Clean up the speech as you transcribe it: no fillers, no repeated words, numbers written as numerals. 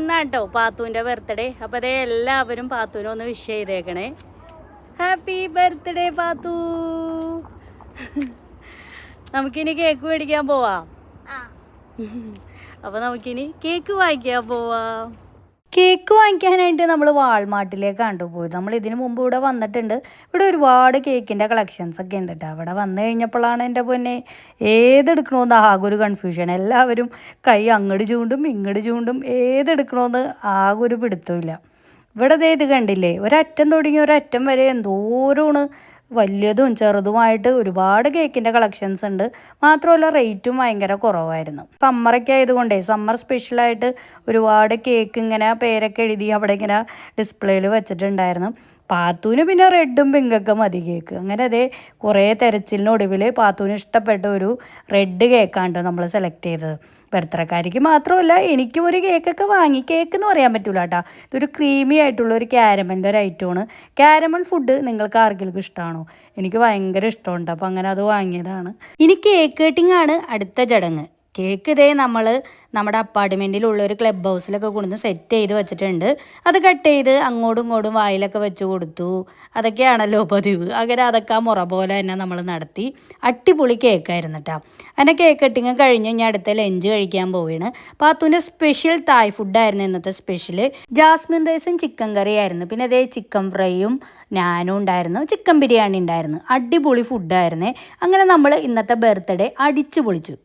ഇന്നാട്ടോ പാത്തുവിൻ്റെ birthday. അപ്പോൾ അതേ എല്ലാവരും പാത്തുവിനെ ഒന്ന് വിഷ് ചെയ്തേക്കണേ. ഹാപ്പി ബർത്ത്ഡേ പാത്തു. നമുക്കിനി കേക്ക് മേടിക്കാൻ പോവാം. അപ്പോൾ നമുക്കിനി കേക്ക് വാങ്ങിക്കാൻ പോവാം. കേക്ക് വാങ്ങിക്കാനായിട്ട് നമ്മൾ വാൾമാർട്ടിലേക്കാണ് പോയത്. നമ്മൾ ഇതിനു മുമ്പ് ഇവിടെ വന്നിട്ടുണ്ട്. ഇവിടെ ഒരുപാട് കേക്കിൻ്റെ കളക്ഷൻസ് ഒക്കെ ഉണ്ട് കേട്ടോ. അവിടെ വന്നു കഴിഞ്ഞപ്പോഴാണ് എൻ്റെ പൊന്നെ ഏതെടുക്കണമെന്ന് ആകെ ഒരു കൺഫ്യൂഷൻ. എല്ലാവരും കൈ അങ്ങോട്ട് ചൂണ്ടും ഇങ്ങോട്ട് ചൂണ്ടും, ഏതെടുക്കണമെന്ന് ആകെ ഒരു പിടുത്തമില്ല. ഇവിടെ ഇത് കണ്ടില്ലേ, ഒരറ്റം തുടങ്ങി ഒരറ്റം വരെ എന്തോരമാണ് വലിയതും ചെറുതുമായിട്ട് ഒരുപാട് കേക്കിൻ്റെ കളക്ഷൻസ് ഉണ്ട്. മാത്രമല്ല റേറ്റും ഭയങ്കര കുറവായിരുന്നു. സമ്മറൊക്കെ ആയതുകൊണ്ടേ സമ്മർ സ്പെഷ്യലായിട്ട് ഒരുപാട് കേക്ക് ഇങ്ങനെ പേരൊക്കെ എഴുതി അവിടെ ഇങ്ങനെ ഡിസ്പ്ലേയിൽ വെച്ചിട്ടുണ്ടായിരുന്നു. പാത്തൂന് പിന്നെ റെഡും പിങ്കൊക്കെ മതി കേക്ക്. അങ്ങനെ അതേ കുറേ തെരച്ചിലിനൊടുവിൽ പാത്തൂന് ഇഷ്ടപ്പെട്ട ഒരു റെഡ് കേക്കാണ് നമ്മൾ സെലക്ട് ചെയ്തത്. ബർത്ത്ഡേക്കാരിക്ക് മാത്രമല്ല എനിക്കും ഒരു കേക്കൊക്കെ വാങ്ങി. കേക്ക് എന്ന് പറയാൻ പറ്റില്ല കേട്ടോ, ഇതൊരു ക്രീമി ആയിട്ടുള്ള ഒരു ക്യാരമലിൻ്റെ ഒരു ഐറ്റമാണ്. ക്യാരമൽ ഫുഡ് നിങ്ങൾക്ക് ആർക്കെങ്കിലും ഇഷ്ടമാണോ? എനിക്ക് ഭയങ്കര ഇഷ്ടമുണ്ട്. അപ്പോൾ അങ്ങനെ അത് വാങ്ങിയതാണ്. ഇനി കേക്ക് കട്ടിംഗ് ആണ് അടുത്ത ചടങ്ങ്. കേക്ക് ഇതേ നമ്മൾ നമ്മുടെ അപ്പാർട്ട്മെൻറ്റിലുള്ള ഒരു ക്ലബ് ഹൗസിലൊക്കെ കൊണ്ടുവന്ന് സെറ്റ് ചെയ്ത് വെച്ചിട്ടുണ്ട്. അത് കട്ട് ചെയ്ത് അങ്ങോട്ടും ഇങ്ങോട്ടും വായിലൊക്കെ വെച്ച് കൊടുത്തു. അതൊക്കെയാണല്ലോ പതിവ്. അങ്ങനെ അതൊക്കെ ആ മുറ പോലെ തന്നെ നമ്മൾ നടത്തി. അടിപൊളി കേക്കായിരുന്നു കേട്ടോ. അങ്ങനെ കേക്ക് കട്ടിങ് കഴിഞ്ഞ് ഞാൻ അടുത്ത ലഞ്ച് കഴിക്കാൻ പോവുകയാണ്. പാത്തുവിൻ്റെ സ്പെഷ്യൽ തായ് ഫുഡായിരുന്നു ഇന്നത്തെ സ്പെഷ്യൽ. ജാസ്മിൻ റൈസും ചിക്കൻ കറിയായിരുന്നു. പിന്നെ അതേ ചിക്കൻ ഫ്രൈയും നാനും ഉണ്ടായിരുന്നു, ചിക്കൻ ബിരിയാണി ഉണ്ടായിരുന്നു. അടിപൊളി ഫുഡായിരുന്നേ. അങ്ങനെ നമ്മൾ ഇന്നത്തെ ബർത്ത്ഡേ അടിച്ചു പൊളിച്ചു.